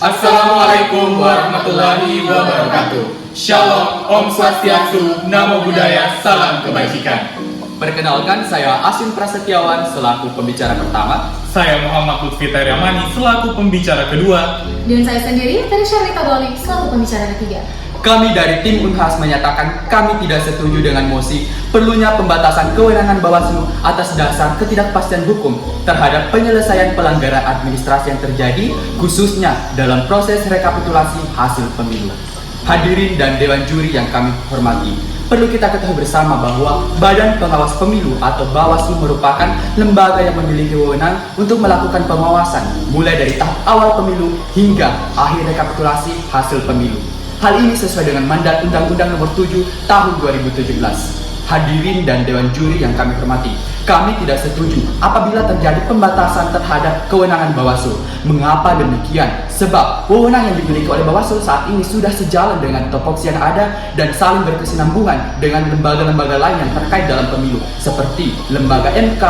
Assalamualaikum warahmatullahi wabarakatuh. Shalom, Om Swastiastu, Namo Buddhaya, salam kebajikan. Perkenalkan, saya Asin Prasetyawan selaku pembicara pertama. Saya Muhammad Lutfi Taryamani selaku pembicara kedua. Dan saya sendiri, Tarisha Rita Balik, selaku pembicara ketiga. Kami dari tim Unhas menyatakan kami tidak setuju dengan mosi perlunya pembatasan kewenangan Bawaslu atas dasar ketidakpastian hukum terhadap penyelesaian pelanggaran administrasi yang terjadi, khususnya dalam proses rekapitulasi hasil pemilu. Hadirin dan Dewan Juri yang kami hormati, perlu kita ketahui bersama bahwa Badan Pengawas Pemilu atau Bawaslu merupakan lembaga yang memiliki wewenang untuk melakukan pengawasan mulai dari tahap awal pemilu hingga akhir rekapitulasi hasil pemilu. Hal ini sesuai dengan mandat Undang-Undang Nomor 7 Tahun 2017. Hadirin dan Dewan Juri yang kami hormati, kami tidak setuju apabila terjadi pembatasan terhadap kewenangan Bawaslu. Mengapa demikian? Sebab wewenang yang dimiliki oleh Bawaslu saat ini sudah sejalan dengan topoksi yang ada dan saling berkesinambungan dengan lembaga-lembaga lain yang terkait dalam pemilu seperti lembaga MK,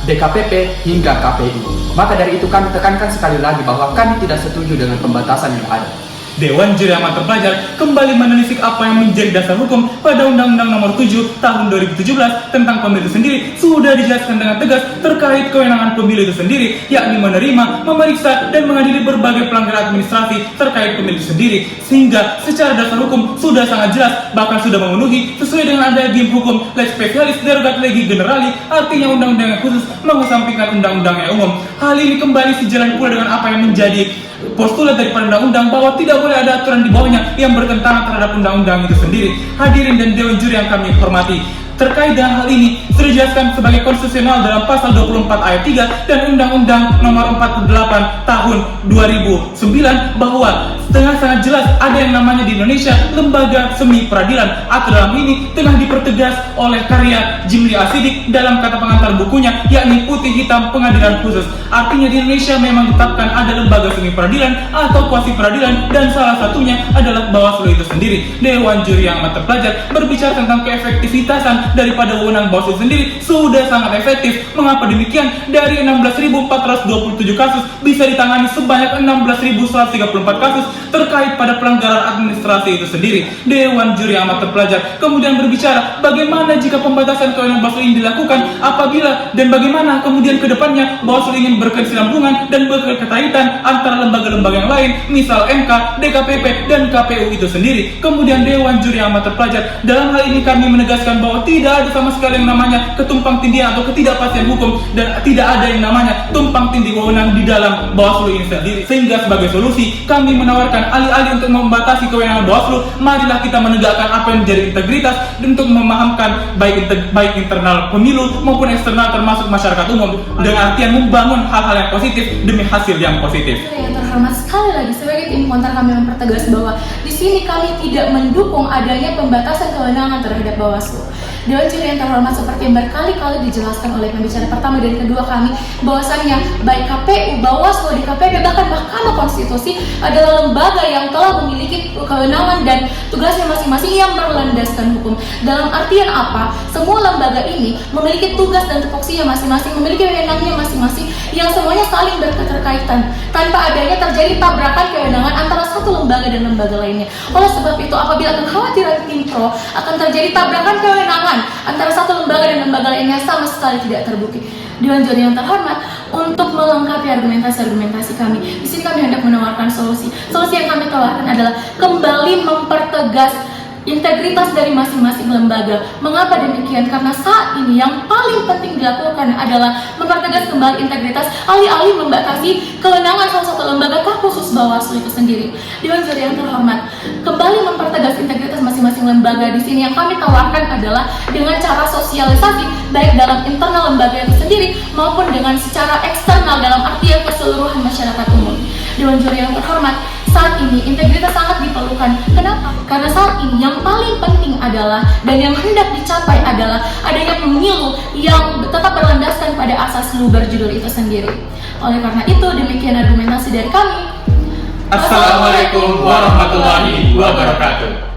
DKPP, hingga KPU. Maka dari itu kami tekankan sekali lagi bahwa kami tidak setuju dengan pembatasan yang ada. Dewan Juri Amat Terpelajar kembali menelisik apa yang menjadi dasar hukum pada Undang-Undang Nomor 7 Tahun 2017 tentang pemilu sendiri sudah dijelaskan dengan tegas terkait kewenangan pemilu itu sendiri, yakni menerima, memeriksa, dan mengadili berbagai pelanggaran administrasi terkait pemilu sendiri, sehingga secara dasar hukum sudah sangat jelas, bahkan sudah memenuhi sesuai dengan adanya game hukum lex specialis derogat legi generali, artinya undang-undang yang khusus mengesampingkan undang-undang yang umum. Hal ini kembali sejalan pula dengan apa yang menjadi postulat dari undang-undang bahwa tidak boleh ada aturan di bawahnya yang bertentangan terhadap undang-undang itu sendiri. Hadirin dan Dewan Juri yang kami hormati, terkait dengan hal ini sudah dijelaskan sebagai konstitusional dalam pasal 24 ayat 3 dan Undang-Undang Nomor 48 Tahun 2009 bahwa sangat jelas ada yang namanya di Indonesia lembaga semi peradilan, atau dalam ini telah dipertegas oleh karya Jimli Asidik dalam kata pengantar bukunya, yakni Putih Hitam Pengadilan Khusus. Artinya di Indonesia memang ditetapkan ada lembaga semi peradilan atau kuasi peradilan, dan salah satunya adalah Bawaslu itu sendiri. Dewan Juri yang amat terpelajar berbicara tentang keefektivitasan daripada wewenang Bawaslu sendiri sudah sangat efektif. Mengapa demikian? Dari 16.427 kasus bisa ditangani sebanyak 16.134 kasus terkait pada pelanggaran administrasi itu sendiri. Dewan Juri amat terpelajar kemudian berbicara bagaimana jika pembatasan kewenangan Bawaslu ini dilakukan, apabila dan bagaimana kemudian ke depannya Bawaslu ingin berkesinambungan dan berkaitan antara lembaga-lembaga yang lain, misal MK, DKPP, dan KPU itu sendiri. Kemudian Dewan Juri amat terpelajar, dalam hal ini kami menegaskan bahwa tidak ada sama sekali yang namanya ketumpang tindian atau ketidakpastian hukum, dan tidak ada yang namanya tumpang tindih wewenang di dalam Bawaslu ini sendiri. Sehingga sebagai solusi kami menawarkan alih-alih untuk membatasi kewenangan Bawaslu, marilah kita menegakkan apa yang menjadi integritas untuk memahamkan baik internal pemilu maupun eksternal termasuk masyarakat umum, dengan artian membangun hal-hal yang positif demi hasil yang positif. Yang terhormat, sekali lagi sebagai tim kontra kami mempertegas bahwa di sini kami tidak mendukung adanya pembatasan kewenangan terhadap Bawaslu. Dewan Juri yang terhormat, seperti yang berkali-kali dijelaskan oleh pembicara pertama dan kedua kami, bahwasannya baik KPU, Bawaslu, DKPP, bahkan Mahkamah Konstitusi adalah lembaga yang telah memiliki kewenangan dan tugasnya masing-masing yang berlandaskan hukum. Dalam artian apa? Semua lembaga ini memiliki tugas dan tupoksinya masing-masing, memiliki wewenangnya masing-masing yang semuanya saling berketerkaitan tanpa adanya terjadi tabrakan kewenangan antara satu lembaga dan lembaga lainnya. Oleh sebab itu, apabila kekhawatiran tim pro akan terjadi tabrakan kewenangan antara satu lembaga dan lembaga lainnya, sama sekali tidak terbukti. Dewan Juri yang terhormat, untuk melengkapi argumentasi kami, di sini kami hendak menawarkan solusi. Solusi yang kami tawarkan adalah kembali mempertegas integritas dari masing-masing lembaga. Mengapa demikian? Karena saat ini yang paling penting dilakukan adalah mempertegas kembali integritas, alih-alih membatasi kewenangan salah satu lembaga khusus Bawaslu itu sendiri. Dewan Juri yang terhormat, kembali mempertegas integritas masing-masing lembaga. Di sini yang kami tawarkan adalah dengan cara sosialisasi baik dalam internal lembaga itu sendiri maupun dengan secara eksternal dalam artian keseluruhan masyarakat umum. Dewan Juri yang terhormat, saat ini integritas sangat diperlukan. Kenapa? Karena saat ini yang paling penting adalah dan yang hendak dicapai adalah adanya pemilu yang tetap berlandaskan pada asas luber judul itu sendiri. Oleh karena itu, demikian argumentasi dari kami. Assalamualaikum warahmatullahi wabarakatuh.